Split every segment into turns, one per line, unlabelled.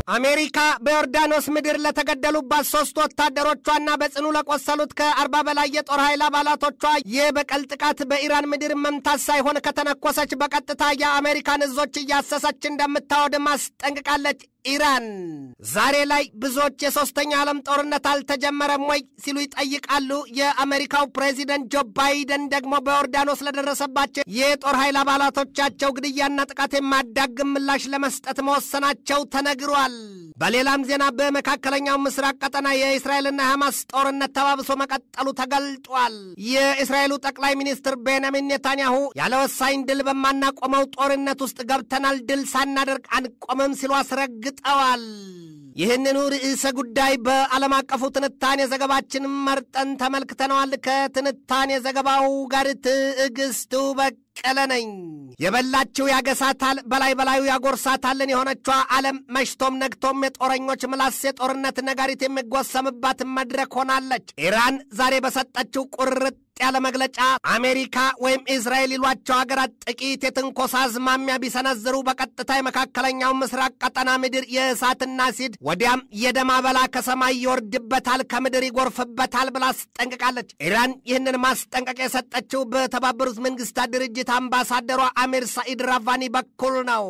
አሜሪካ በዮርዳኖስ ምድር ለተገደሉባት 3 ወታደሮቿና በጽኑ ለቆሰሉት ከ40 በላይ የጦር ኃይል አባላቶቿ የበቀል ጥቃት በኢራን ምድር መምታት ሳይሆን ከተነኮሰች በቀጥታ የአሜሪካን እዞች እያሰሰች እንደምታወድም አስጠንቅቃለች። ኢራን ዛሬ ላይ ብዙዎች የሶስተኛው ዓለም ጦርነት አልተጀመረም ወይ ሲሉ ይጠይቃሉ። የአሜሪካው ፕሬዚደንት ጆ ባይደን ደግሞ በዮርዳኖስ ለደረሰባቸው የጦር ኃይል አባላቶቻቸው ግድያና ጥቃት የማዳግም ምላሽ ለመስጠት መወሰናቸው ተነግሯል። በሌላም ዜና በመካከለኛው ምስራቅ ቀጠና የእስራኤልና ሐማስ ጦርነት ተባብሶ መቀጠሉ ተገልጧል። የእስራኤሉ ጠቅላይ ሚኒስትር ቤንያሚን ኔታንያሁ ያለ ወሳኝ ድል በማናቆመው ጦርነት ውስጥ ገብተናል፣ ድል ሳናደርግ አንቆምም ሲሉ አስረግጠዋል። ይህንኑ ርዕሰ ጉዳይ በዓለም አቀፉ ትንታኔ ዘገባችን መርጠን ተመልክተነዋል። ከትንታኔ ዘገባው ጋር ትዕግስቱ በቀለ ነኝ። የበላችው ያገሳታል፣ በላዩ ያጎርሳታልን የሆነችዋ ዓለም መሽቶም ነግቶም የጦረኞች ምላስ የጦርነት ነጋሪት የሚጎሰምባት መድረክ ሆናለች። ኢራን ዛሬ በሰጠችው ቁርጥ ያለ መግለጫ አሜሪካ ወይም እስራኤል ይሏቸው ሀገራት ጥቂት የትንኮሳ አዝማሚያ ቢሰነዝሩ በቀጥታ የመካከለኛው ምስራቅ ቀጠና ምድር የእሳትና ሲድ ወዲያም የደም አበላ ከሰማይ ይወርድበታል፣ ከምድር ይጎርፍበታል ብላ አስጠንቅቃለች። ኢራን ይህንን ማስጠንቀቅ የሰጠችው በተባበሩት መንግስታት ድርጅት አምባሳደሯ አሚር ሳኢድ ራቫኒ በኩል ነው።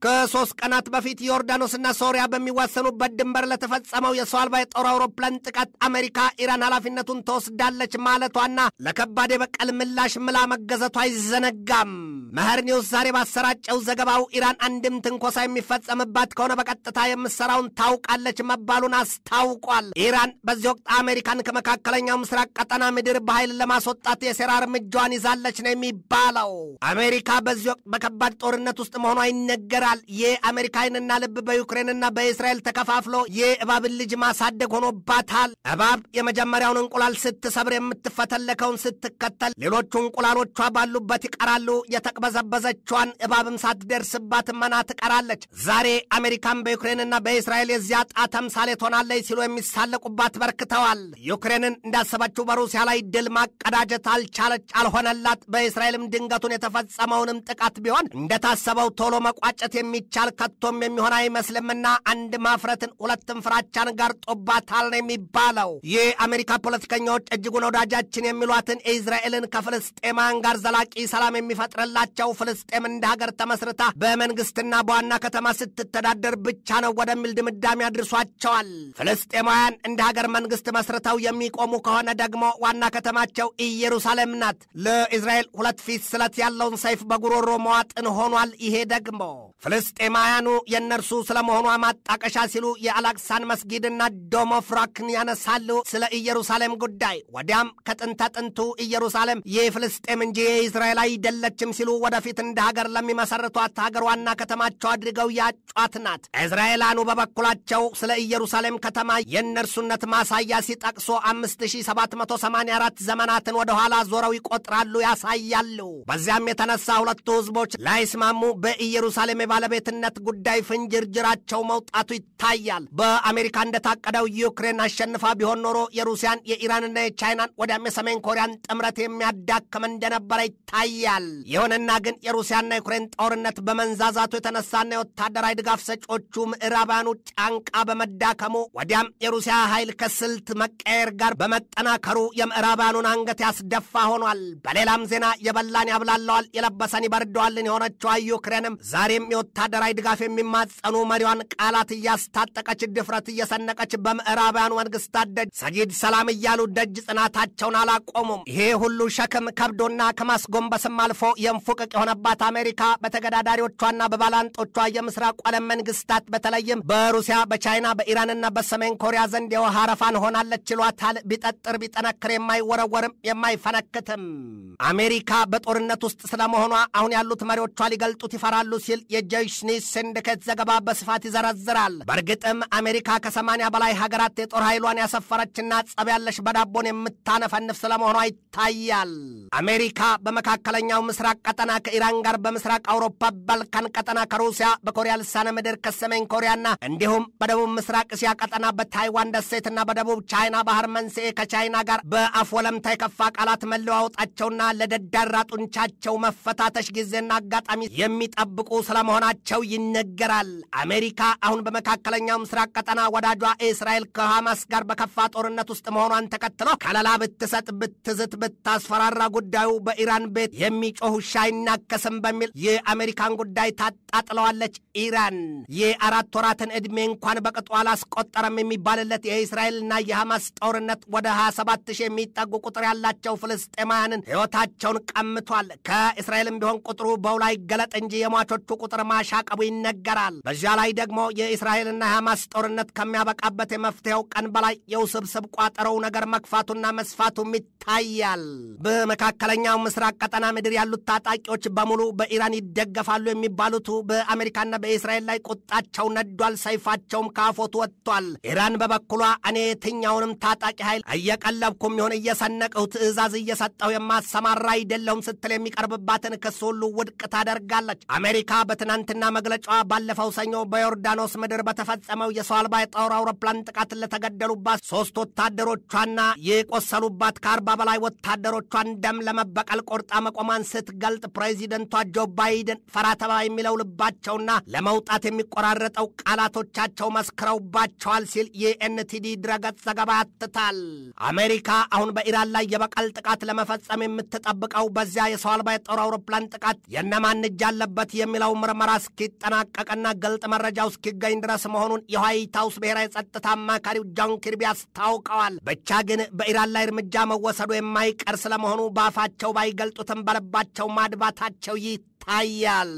ከ3 ቀናት በፊት ዮርዳኖስና ሶሪያ በሚዋሰኑበት ድንበር ለተፈጸመው የሰው አልባ የጦር አውሮፕላን ጥቃት አሜሪካ ኢራን ኃላፊነቱን ትወስዳለች ማለቷና ለከባድ የበቀል ምላሽ ምላ መገዘቷ አይዘነጋም። መህር ኒውስ ዛሬ ባሰራጨው ዘገባው ኢራን አንድም ትንኮሳ የሚፈጸምባት ከሆነ በቀጥታ የምትሰራውን ታውቃለች መባሉን አስታውቋል። ኢራን በዚህ ወቅት አሜሪካን ከመካከለኛው ምስራቅ ቀጠና ምድር በኃይል ለማስወጣት የሴራ እርምጃዋን ይዛለች ነው የሚባለው። አሜሪካ በዚህ ወቅት በከባድ ጦርነት ውስጥ መሆኗ ይነገራል። የአሜሪካ ዓይንና ልብ በዩክሬንና በእስራኤል ተከፋፍሎ የእባብን ልጅ ማሳደግ ሆኖባታል። እባብ የመጀመሪያውን እንቁላል ስትሰብር የምትፈተለከውን ስትከተል ሌሎቹ እንቁላሎቿ ባሉበት ይቀራሉ። የተቅበዘበዘቿን እባብም ሳትደርስባት መና ትቀራለች። ዛሬ አሜሪካን በዩክሬንና በእስራኤል የዚያ ዕጣ ተምሳሌት ሆናለች ሲሉ የሚሳለቁባት በርክተዋል። ዩክሬንን እንዳሰበችው በሩሲያ ላይ ድል ማቀዳጀት አልቻለች፣ አልሆነላት። በእስራኤልም ድንገቱን የተፈጸመውንም ጥቃት ቢሆን እንደታሰበው ቶሎ መቋጨት የሚቻል ከቶም የሚሆን አይመስልምና አንድ ማፍረትን ሁለትም ፍራቻን ጋርጦባታል ነው የሚባለው። የአሜሪካ ፖለቲከኞች እጅጉን ወዳጃችን የሚሏትን እስራኤልን ከፍልስጤማውያን ጋር ዘላቂ ሰላም የሚፈጥርላቸው ፍልስጤም እንደ ሀገር ተመስርታ በመንግስትና በዋና ከተማ ስትተዳደር ብቻ ነው ወደሚል ድምዳሜ አድርሷቸዋል። ፍልስጤማውያን እንደ ሀገር መንግስት መስርተው የሚቆሙ ከሆነ ደግሞ ዋና ከተማቸው ኢየሩሳሌም ናት። ለእስራኤል 2 ፊት ስለት ያለውን ሰይፍ በጉሮሮ መዋጥን ሆኗል። ይሄ ደግሞ ፍልስጤማውያኑ የእነርሱ ስለመሆኗ ማጣቀሻ ሲሉ የአላክሳን መስጊድና ዶም ኦፍ ሮክን ያነሳሉ። ስለ ኢየሩሳሌም ጉዳይ ወዲያም ከጥንተ ጥንቱ ኢየሩሳሌም የፍልስጤም እንጂ የእስራኤል አይደለችም ሲሉ ወደፊት እንደ ሀገር ለሚመሰርቷት ሀገር ዋና ከተማቸው አድርገው ያጯት ናት። እስራኤላኑ በበኩላቸው ስለ ኢየሩሳሌም ከተማ የእነርሱነት ማሳያ ሲጠቅሶ 5784 ዘመናትን ወደ ኋላ ዞረው ይቆጥራሉ፣ ያሳያሉ። በዚያም የተነሳ ሁለቱ ህዝቦች ላይስማሙ በኢየሩሳሌም የባለቤትነት ጉዳይ ፍንጅርጅራቸው መውጣቱ ይታያል። በአሜሪካ እንደታቀደው ዩክሬን አሸንፋ ቢሆን ኖሮ የሩሲያን የኢራንና የቻይናን ወዲያም የሰሜን ኮሪያን ጥምረት የሚያዳክም እንደነበረ ይታያል። ይሁንና ግን የሩሲያና ዩክሬን ጦርነት በመንዛዛቱ የተነሳና የወታደራዊ ድጋፍ ሰጪዎቹ ምዕራባውያኑ ጫንቃ በመዳከሙ ወዲያም የሩሲያ ኃይል ከስልት መቀየር ጋር በመጠናከሩ የምዕራባውያኑን አንገት ያስደፋ ሆኗል። በሌላም ዜና የበላን ያብላለዋል የለበሰን ይበርደዋልን የሆነችው ዩክሬንም ዛሬም የወታደራዊ ድጋፍ የሚማጸኑ መሪዋን ቃላት እያስታጠቀች ድፍረት እየሰነቀች በምዕራባውያኑ መንግስታት ደጅ ሰጊድ ሰላም እያሉ ደጅ ጽናታቸውን አላቆሙም። ይሄ ሁሉ ሸክም ከብዶና ከማስጎንበስም አልፎ የንፉቅቅ የሆነባት አሜሪካ በተገዳዳሪዎቿና በባላንጦቿ የምስራቁ ዓለም መንግስታት በተለይም በሩሲያ፣ በቻይና፣ በኢራንና በሰሜን ኮሪያ ዘንድ የውሃ ረፋን ሆናለች ይሏታል። ቢጠጥር ቢጠነክር የማይወረወርም የማይፈነክትም። አሜሪካ በጦርነት ውስጥ ስለመሆኗ አሁን ያሉት መሪዎቿ ሊገልጡት ይፈራሉ ሲል የጆይስ ኒውስ ሲንዲኬት ዘገባ በስፋት ይዘረዝራል። በእርግጥም አሜሪካ ከ80 በላይ ሀገራት የጦር ኃይሏን ያሰፈረችና ጸብ ያለሽ በዳቦን የምታነፈንፍ ስለመሆኗ ይታያል። አሜሪካ በመካከለኛው ምስራቅ ቀጠና ከኢራን ጋር፣ በምስራቅ አውሮፓ ባልካን ቀጠና ከሩሲያ፣ በኮሪያ ልሳነ ምድር ከሰሜን ኮሪያና እንዲሁም በደቡብ ምስራቅ እስያ ቀጠና በታይዋን ደሴትና በደቡብ ቻይና ባህር መንስኤ ከቻይና ጋር በአፍ ወለምታ የከፋ ቃላት መለዋወጣቸውና ለደዳራ ጡንቻ ለራሳቸው መፈታተሽ ጊዜና አጋጣሚ የሚጠብቁ ስለመሆናቸው ይነገራል። አሜሪካ አሁን በመካከለኛው ምስራቅ ቀጠና ወዳጇ እስራኤል ከሐማስ ጋር በከፋ ጦርነት ውስጥ መሆኗን ተከትሎ ከለላ ብትሰጥ ብትዝት ብታስፈራራ ጉዳዩ በኢራን ቤት የሚጮህ ውሻ አይናከስም በሚል የአሜሪካን ጉዳይ ታጣጥለዋለች። ኢራን የአራት ወራትን ዕድሜ እንኳን በቅጡ አላስቆጠረም የሚባልለት የእስራኤልና የሐማስ ጦርነት ወደ 27,000 የሚጠጉ ቁጥር ያላቸው ፍልስጤማውያንን ሕይወታቸውን ቀምቷል። ከእስራኤልም ቢሆን ቁጥሩ በውል አይገለጥ እንጂ የሟቾቹ ቁጥር ማሻቀቡ ይነገራል። በዚያ ላይ ደግሞ የእስራኤልና የሐማስ ጦርነት ከሚያበቃበት የመፍትሄው ቀን በላይ የውስብስብ ቋጠረው ነገር መክፋቱና መስፋቱም ይታያል። በመካከለኛው ምስራቅ ቀጠና ምድር ያሉት ታጣቂዎች በሙሉ በኢራን ይደገፋሉ የሚባሉት በአሜሪካና በእስራኤል ላይ ቁጣቸው ነዷል። ሰይፋቸውም ካፎቱ ወጥቷል። ኢራን በበኩሏ እኔ የትኛውንም ታጣቂ ኃይል እየቀለብኩም ይሁን እየሰነቀው ትዕዛዝ እየሰጠው የማሰማራ አይደለሁም ስትል የሚቀርብባትን ክስ ሁሉ ውድቅ ታደርጋለች። አሜሪካ በትናንትና መግለጫዋ ባለፈው ሰኞ በዮርዳኖስ ምድር በተፈጸመው የሰው አልባ የጦር አውሮፕላን ጥቃት ለተገደሉባት 3 ወታደሮቿና የቆሰሉባት ከ40 በላይ ወታደሮቿን ደም ለመበቀል ቆርጣ መቆሟን ስትገልጥ ፕሬዚደንቷ ጆ ባይደን ፈራተባ የሚለው ልባቸውና ለመውጣት የሚቆራረጠው ቃላቶቻቸው መስክረውባቸዋል ሲል የኤንቲዲ ድረገጽ ዘገባ ያትታል። አሜሪካ አሁን በኢራን ላይ የበቀል ጥቃት ለመፈጸም የምትጠብቀው በዚያ የሰው አልባ የጦር አውሮፕላን ጥቃት የነማን እጅ አለበት የሚለው ምርመራ እስኪጠናቀቅና ግልጥ መረጃው እስኪገኝ ድረስ መሆኑን የዋይት ሃውስ ብሔራዊ ጸጥታ አማካሪው ጆን ኪርቢ አስታውቀዋል። ብቻ ግን በኢራን ላይ እርምጃ መወሰዱ የማይቀር ስለመሆኑ በአፋቸው ባይገልጡትም በልባቸው ማድባታቸው ይታያል።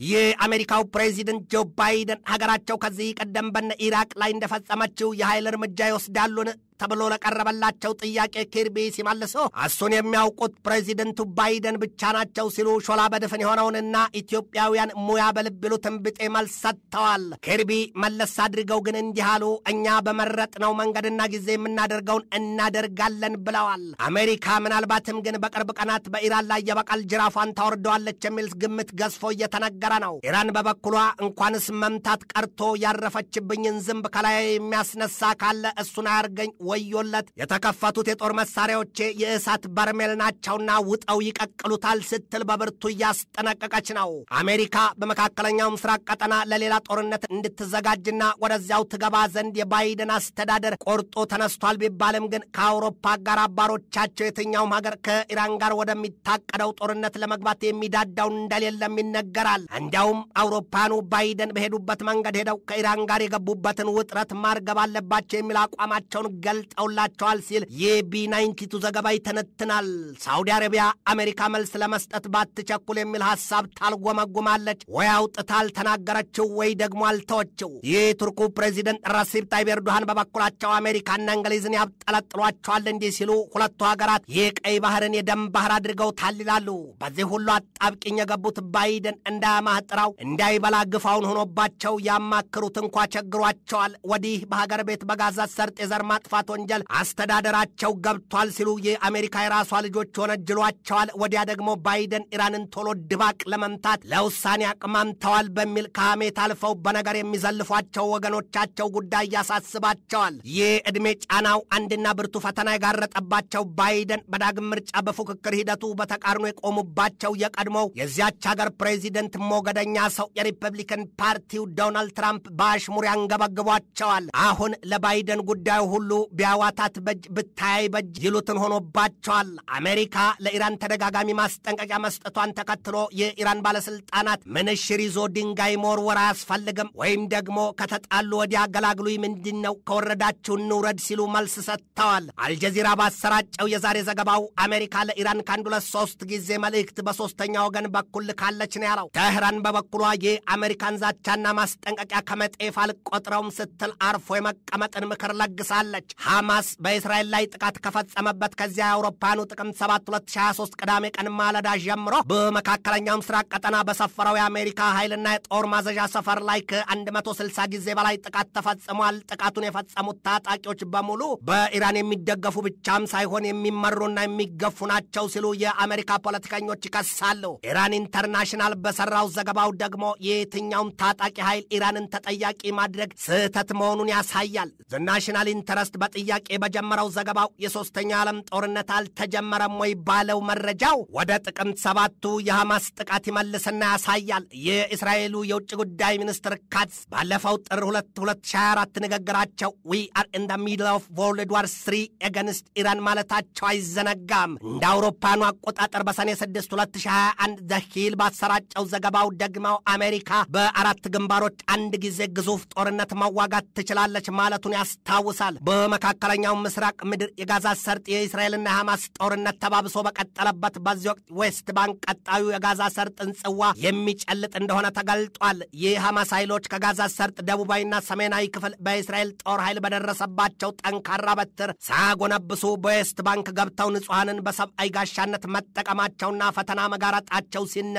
የአሜሪካው ፕሬዚደንት ጆ ባይደን ሀገራቸው ከዚህ ቀደም በነ ኢራቅ ላይ እንደፈጸመችው የኃይል እርምጃ ይወስዳሉን ተብሎ ለቀረበላቸው ጥያቄ ኪርቢ ሲመልሱ እሱን የሚያውቁት ፕሬዚደንቱ ባይደን ብቻ ናቸው ሲሉ ሾላ በድፍን የሆነውንና ኢትዮጵያውያን ሙያ በልብ ይሉትን ብጤ መልስ ሰጥተዋል። ኪርቢ መለስ አድርገው ግን እንዲህ አሉ። እኛ በመረጥነው መንገድና ጊዜ የምናደርገውን እናደርጋለን ብለዋል። አሜሪካ ምናልባትም ግን በቅርብ ቀናት በኢራን ላይ የበቀል ጅራፏን ታወርደዋለች የሚል ግምት ገዝፎ እየተነገረ ነው። ኢራን በበኩሏ እንኳንስ መምታት ቀርቶ ያረፈችብኝን ዝንብ ከላይ የሚያስነሳ ካለ እሱን አያርገኝ ወዮለት፣ የተከፈቱት የጦር መሳሪያዎቼ የእሳት በርሜል ናቸውና ውጠው ይቀቅሉታል ስትል በብርቱ እያስጠነቀቀች ነው። አሜሪካ በመካከለኛው ምስራቅ ቀጠና ለሌላ ጦርነት እንድትዘጋጅና ወደዚያው ትገባ ዘንድ የባይደን አስተዳደር ቆርጦ ተነስቷል ቢባልም ግን ከአውሮፓ ጋር አባሮቻቸው የትኛውም ሀገር ከኢራን ጋር ወደሚታቀደው ጦርነት ለመግባት የሚዳዳውን እንደሌለም ይነገራል። እንዲያውም አውሮፓኑ ባይደን በሄዱበት መንገድ ሄደው ከኢራን ጋር የገቡበትን ውጥረት ማርገብ አለባቸው የሚል አቋማቸውን ገልጠውላቸዋል ሲል የቢ92 ዘገባ ይተነትናል። ሳውዲ አረቢያ አሜሪካ መልስ ለመስጠት ባትቸኩል የሚል ሐሳብ ታልጎመጉማለች። ወይ አውጥታ አልተናገረችው ወይ ደግሞ አልተወችው። የቱርኩ ፕሬዚደንት ረሲብ ታይብ ኤርዶሃን በበኩላቸው አሜሪካና እንግሊዝን ያብጠለጥሏቸዋል እንዲህ ሲሉ ሁለቱ ሀገራት የቀይ ባህርን የደም ባህር አድርገው ታልላሉ። በዚህ ሁሉ አጣብቂኝ የገቡት ባይደን እንዳያማጥራው እንዳይበላ ግፋውን ሆኖባቸው ያማክሩት እንኳ ቸግሯቸዋል። ወዲህ በሀገር ቤት በጋዛ ሰርጥ የዘር ማጥፋት ወንጀል አስተዳደራቸው ገብቷል ሲሉ የአሜሪካ የራሷ ልጆች ወነጅሏቸዋል። ወዲያ ደግሞ ባይደን ኢራንን ቶሎ ድባቅ ለመምታት ለውሳኔ አቅማምተዋል በሚል ከሐሜት አልፈው በነገር የሚዘልፏቸው ወገኖቻቸው ጉዳይ ያሳስባቸዋል። የዕድሜ ጫናው አንድና ብርቱ ፈተና የጋረጠባቸው ባይደን በዳግም ምርጫ በፉክክር ሂደቱ በተቃርኖ የቆሙባቸው የቀድሞው የዚያች ሀገር ፕሬዚደንት ሞገደኛ ሰው የሪፐብሊካን ፓርቲው ዶናልድ ትራምፕ በአሽሙር ያንገበግቧቸዋል። አሁን ለባይደን ጉዳዩ ሁሉ ቢያዋታት በጅ ብታይ በጅ ይሉትን ሆኖባቸዋል። አሜሪካ ለኢራን ተደጋጋሚ ማስጠንቀቂያ መስጠቷን ተከትሎ የኢራን ባለስልጣናት ምንሽር ይዞ ድንጋይ መወርወር አያስፈልግም ወይም ደግሞ ከተጣሉ ወዲያ ገላግሉይ ምንድነው ከወረዳችሁ እንውረድ ሲሉ መልስ ሰጥተዋል። አልጀዚራ ባሰራጨው የዛሬ ዘገባው አሜሪካ ለኢራን ከአንድ 2-3 ጊዜ መልእክት በሶስተኛ ወገን በኩል ልካለች ነው ያለው። ተህራን በበኩሏ የአሜሪካን ዛቻና ማስጠንቀቂያ ከመጤፍ አልቆጥረውም ስትል አርፎ የመቀመጥን ምክር ለግሳለች። ሐማስ በእስራኤል ላይ ጥቃት ከፈጸመበት ከዚያ የአውሮፓኑ ጥቅምት 7 2023 ቅዳሜ ቀን ማለዳ ጀምሮ በመካከለኛው ምስራቅ ቀጠና በሰፈረው የአሜሪካ ኃይልና የጦር ማዘዣ ሰፈር ላይ ከ160 ጊዜ በላይ ጥቃት ተፈጽሟል። ጥቃቱን የፈጸሙት ታጣቂዎች በሙሉ በኢራን የሚደገፉ ብቻም ሳይሆን የሚመሩና የሚገፉ ናቸው ሲሉ የአሜሪካ ፖለቲከኞች ይከሳሉ። ኢራን ኢንተርናሽናል በሰራው ዘገባው ደግሞ የትኛውም ታጣቂ ኃይል ኢራንን ተጠያቂ ማድረግ ስህተት መሆኑን ያሳያል። ዘ ናሽናል ኢንተረስት በጥያቄ በጀመረው ዘገባው የሶስተኛው ዓለም ጦርነት አልተጀመረም ወይ ባለው መረጃው ወደ ጥቅምት 7ቱ የሐማስ ጥቃት ይመልስና ያሳያል። የእስራኤሉ የውጭ ጉዳይ ሚኒስትር ካትስ ባለፈው ጥር 2 2024 ንግግራቸው ዊ አር ኢን ዘ ሚድል ኦፍ ወርልድ ዋር 3 አገንስት ኢራን ማለታቸው አይዘነጋም። እንደ አውሮፓኑ አቆጣጠር በሰኔ 6 2021 ዘ ሂል ባሰራጨው ዘገባው ደግመው አሜሪካ በአራት ግንባሮች አንድ ጊዜ ግዙፍ ጦርነት መዋጋት ትችላለች ማለቱን ያስታውሳል። በመካከለኛው ምስራቅ ምድር የጋዛ ሰርጥ የእስራኤልና የሐማስ ጦርነት ተባብሶ በቀጠለበት በዚህ ወቅት ዌስት ባንክ ቀጣዩ የጋዛ ሰርጥን ጽዋ የሚጨልጥ እንደሆነ ተገልጧል። የሐማስ ኃይሎች ከጋዛ ሰርጥ ደቡባዊና ሰሜናዊ ክፍል በእስራኤል ጦር ኃይል በደረሰባቸው ጠንካራ በትር ሳያጎነብሱ በዌስት ባንክ ገብተው ንጹሐንን በሰብአዊ ጋሻነት መጠቀማቸውና ፈተና መጋረጣቸው ሲነገር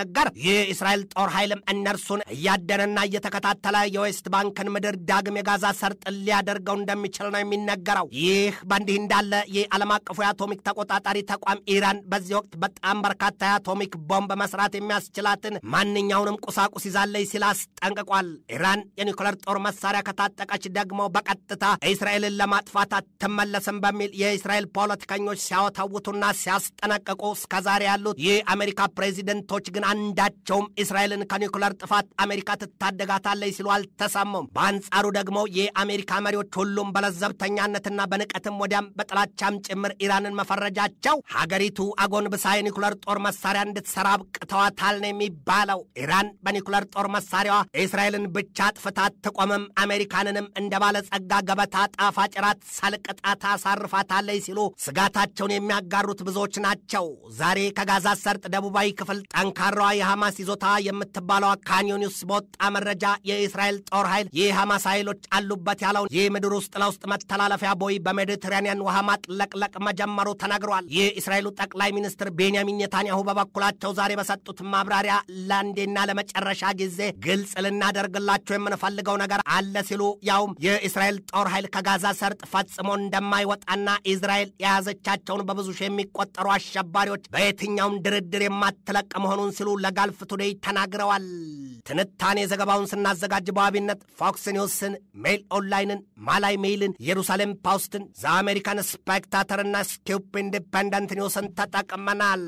የእስራኤል ጦር ኃይልም እነርሱን እያደነና እየተከታተለ የዌስት ባንክን ምድር ዳግም የጋዛ ሰርጥ ሊያደርገው እንደሚችል ነው የሚነገረው። ይህ በእንዲህ እንዳለ የዓለም አቀፉ የአቶሚክ ተቆጣጣሪ ተቋም ኢራን በዚህ ወቅት በጣም በርካታ የአቶሚክ ቦምብ መስራት የሚያስችላትን ማንኛውንም ቁሳቁስ ይዛለች ሲል አስጠንቅቋል። ኢራን የኒውክሌር ጦር መሳሪያ ከታጠቀች ደግሞ በቀጥታ እስራኤልን ለማጥፋት አትመለስም በሚል የእስራኤል ፖለቲከኞች ሲያወታውቱና ሲያስጠነቅቁ እስከዛሬ ያሉት የአሜሪካ ፕሬዚደንቶች ግን አንዳቸውም እስራኤልን ከኒውክሌር ጥፋት አሜሪካ ትታደጋታለች ሲሉ አልተሰሙም። በአንጻሩ ደግሞ የአሜሪካ መሪዎች ሁሉም በለዘብተኛነትና በንቀትም ወዲያም በጥላቻም ጭምር ኢራንን መፈረጃቸው ሀገሪቱ አጎንብሳ የኒውክሌር ጦር መሳሪያ እንድትሰራ አብቅተዋታል ነው የሚባለው። ኢራን በኒውክሌር ጦር መሳሪያዋ እስራኤልን ብቻ አጥፍታ አትቆምም፣ አሜሪካንንም እንደ ባለጸጋ ገበታ ጣፋጭ ራት ሳልቅጣ ታሳርፋታለች ሲሉ ስጋታቸውን የሚያጋሩት ብዙዎች ናቸው። ዛሬ ከጋዛ ሰርጥ ደቡባዊ ክፍል ጠንካራዋ የሐማስ ይዞታ የምትባለው ካን ዩኒስ በወጣ መረጃ የእስራኤል ጦር ኃይል የሐማስ ኃይሎች አሉበት ያለውን የምድር ውስጥ ለውስጥ መተላለፊያ ቦይ በሜዲትራኒያን ውሃ ማጥለቅለቅ መጀመሩ ተነግሯል። የእስራኤሉ ጠቅላይ ሚኒስትር ቤንያሚን ኔታንያሁ በበኩላቸው ዛሬ በሰጡት ማብራሪያ ለአንዴና ለመጨረሻ ጊዜ ግልጽ ልናደርግላቸው የምንፈልገው ነገር አለ ሲሉ ያውም የእስራኤል ጦር ኃይል ከጋዛ ሰርጥ ፈጽሞ እንደማይወጣና እስራኤል የያዘቻቸውን በብዙ ሺህ የሚቆጠሩ አሸባሪዎች በየትኛውም ድርድር የማትለቅ መሆኑን ሲሉ ለጋልፍ ቱዴይ ተናግረዋል። ትንታኔ ዘገባውን ስናዘጋጅ በዋቢነት ፎክስ ኒውስን፣ ሜይል ኦንላይንን፣ ማላይ ሜይልን፣ ኢየሩሳሌም ፖስትን፣ ዘ አሜሪካን ስፔክታተርና ስኩፕ ኢንዲፔንደንት ኒውስን ተጠቅመናል።